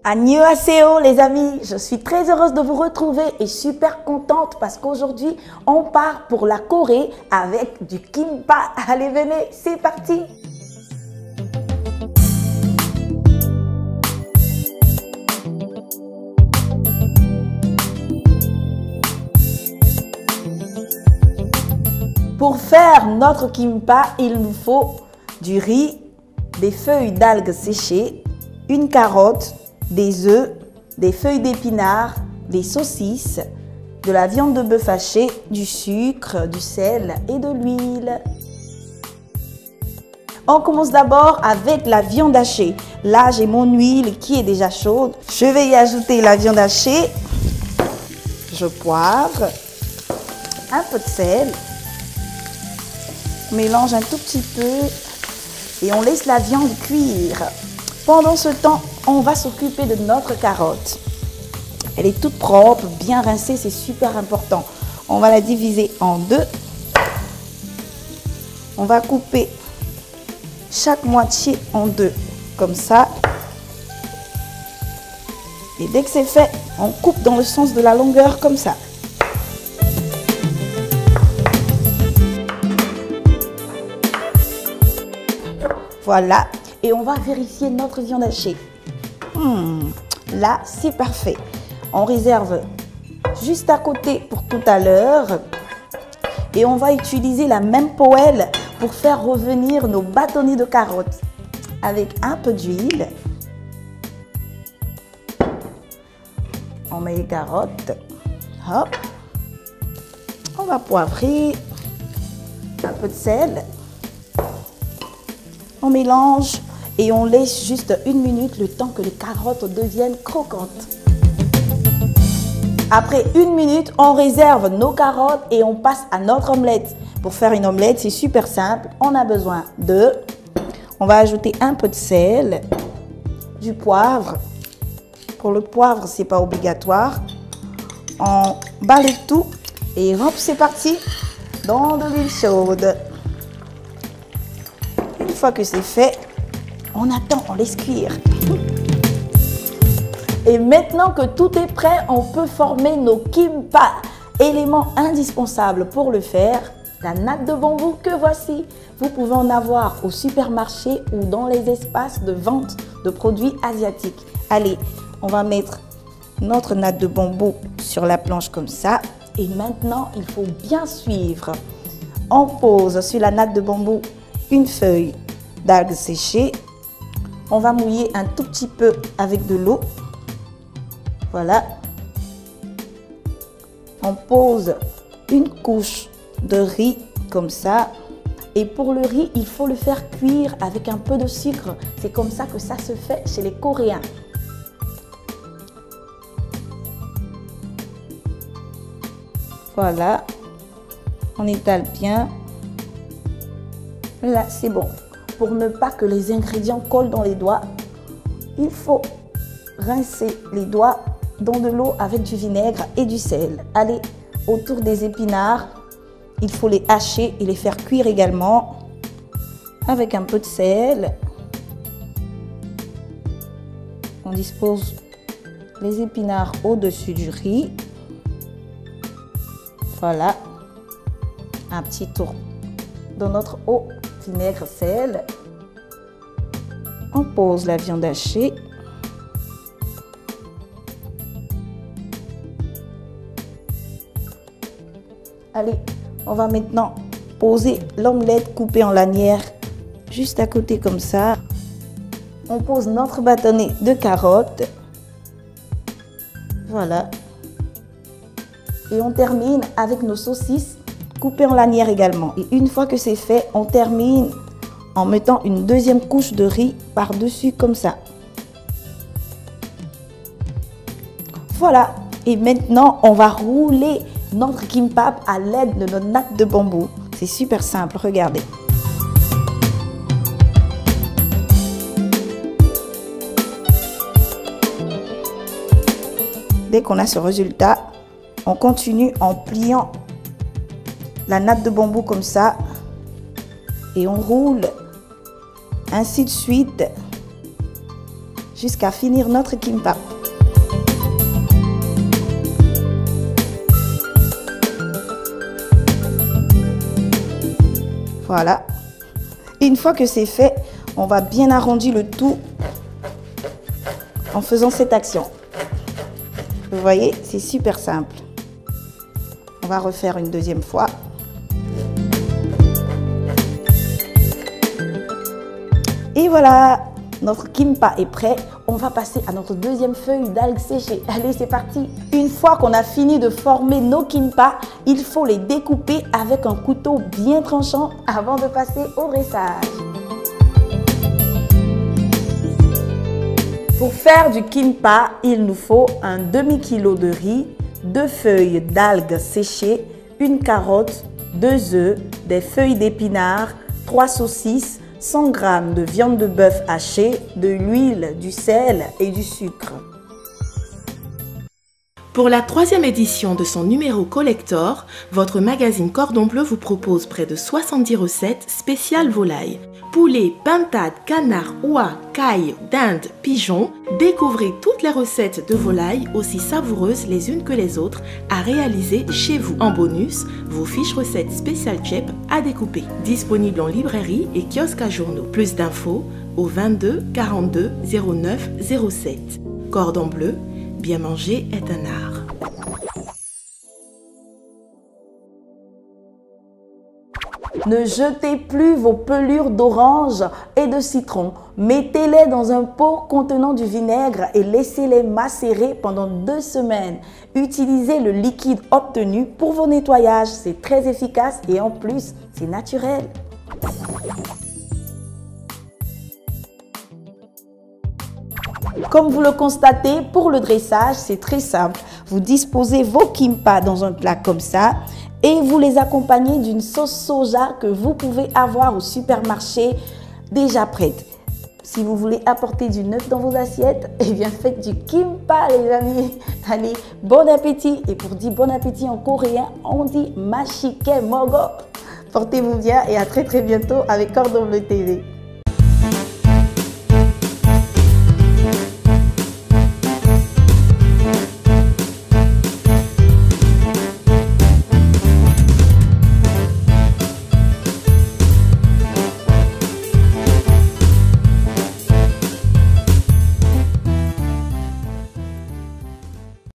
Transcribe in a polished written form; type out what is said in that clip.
Annyeonghaseyo les amis, je suis très heureuse de vous retrouver et super contente parce qu'aujourd'hui on part pour la Corée avec du kimbap. Allez venez, c'est parti. Pour faire notre kimbap, il nous faut du riz, des feuilles d'algues séchées, une carotte, des œufs, des feuilles d'épinards, des saucisses, de la viande de bœuf hachée, du sucre, du sel et de l'huile. On commence d'abord avec la viande hachée. Là, j'ai mon huile qui est déjà chaude. Je vais y ajouter la viande hachée. Je poivre, un peu de sel. On mélange un tout petit peu et on laisse la viande cuire. Pendant ce temps, on va s'occuper de notre carotte. Elle est toute propre, bien rincée, c'est super important. On va la diviser en deux. On va couper chaque moitié en deux, comme ça. Et dès que c'est fait, on coupe dans le sens de la longueur, comme ça. Voilà. Et on va vérifier notre viande hachée. Là, c'est parfait. On réserve juste à côté pour tout à l'heure. Et on va utiliser la même poêle pour faire revenir nos bâtonnets de carottes. Avec un peu d'huile. On met les carottes. Hop. On va poivrer. Un peu de sel. On mélange. Et on laisse juste une minute le temps que les carottes deviennent croquantes. Après une minute, on réserve nos carottes et on passe à notre omelette. Pour faire une omelette, c'est super simple. On a besoin de... On va ajouter un peu de sel, du poivre. Pour le poivre, c'est pas obligatoire. On balaye tout et hop, c'est parti dans de l'huile chaude. Une fois que c'est fait, on attend, on laisse cuire. Et maintenant que tout est prêt, on peut former nos kimbap. Élément indispensable pour le faire, la natte de bambou que voici. Vous pouvez en avoir au supermarché ou dans les espaces de vente de produits asiatiques. Allez, on va mettre notre natte de bambou sur la planche comme ça. Et maintenant, il faut bien suivre. On pose sur la natte de bambou une feuille d'algues séchées. On va mouiller un tout petit peu avec de l'eau. Voilà. On pose une couche de riz comme ça. Et pour le riz, il faut le faire cuire avec un peu de sucre. C'est comme ça que ça se fait chez les Coréens. Voilà. On étale bien. Là, c'est bon. Pour ne pas que les ingrédients collent dans les doigts, il faut rincer les doigts dans de l'eau avec du vinaigre et du sel. Allez, autour des épinards, il faut les hacher et les faire cuire également avec un peu de sel. On dispose les épinards au-dessus du riz. Voilà, un petit tour dans notre eau. Vinaigre, sel. On pose la viande hachée. Allez, on va maintenant poser l'omelette coupée en lanières juste à côté comme ça. On pose notre bâtonnet de carottes. Voilà. Et on termine avec nos saucisses coupées en lanières également. Et une fois que c'est fait, on termine en mettant une deuxième couche de riz par-dessus comme ça. Voilà. Et maintenant, on va rouler notre kimbap à l'aide de notre natte de bambou. C'est super simple, regardez. Dès qu'on a ce résultat, on continue en pliant la natte de bambou comme ça et on roule ainsi de suite jusqu'à finir notre kimbap. Voilà. Une fois que c'est fait, on va bien arrondir le tout en faisant cette action. Vous voyez, c'est super simple. On va refaire une deuxième fois. Et voilà, notre kimbap est prêt. On va passer à notre deuxième feuille d'algues séchées. Allez, c'est parti. Une fois qu'on a fini de former nos kimbap, il faut les découper avec un couteau bien tranchant avant de passer au rinçage. Pour faire du kimbap, il nous faut un demi-kilo de riz, 2 feuilles d'algues séchées, une carotte, 2 œufs, des feuilles d'épinards, 3 saucisses, 100 g de viande de bœuf hachée, de l'huile, du sel et du sucre. Pour la 3e édition de son numéro collector, votre magazine Cordon Bleu vous propose près de 70 recettes spéciales volailles. Poulet, pintade, canard, oie, caille, dinde, pigeon. Découvrez toutes les recettes de volailles aussi savoureuses les unes que les autres à réaliser chez vous. En bonus, vos fiches recettes spéciales Chep à découper. Disponibles en librairie et kiosque à journaux. Plus d'infos au 22 42 09 07. Cordon Bleu, bien manger est un art. Ne jetez plus vos pelures d'orange et de citron. Mettez-les dans un pot contenant du vinaigre et laissez-les macérer pendant 2 semaines. Utilisez le liquide obtenu pour vos nettoyages. C'est très efficace et en plus, c'est naturel. Comme vous le constatez, pour le dressage, c'est très simple. Vous disposez vos kimbap dans un plat comme ça et vous les accompagnez d'une sauce soja que vous pouvez avoir au supermarché déjà prête. Si vous voulez apporter du neuf dans vos assiettes, eh bien faites du kimbap les amis. Allez, bon appétit. Et pour dire bon appétit en coréen, on dit mashike mogo. Portez-vous bien et à très bientôt avec Cordon Bleu TV.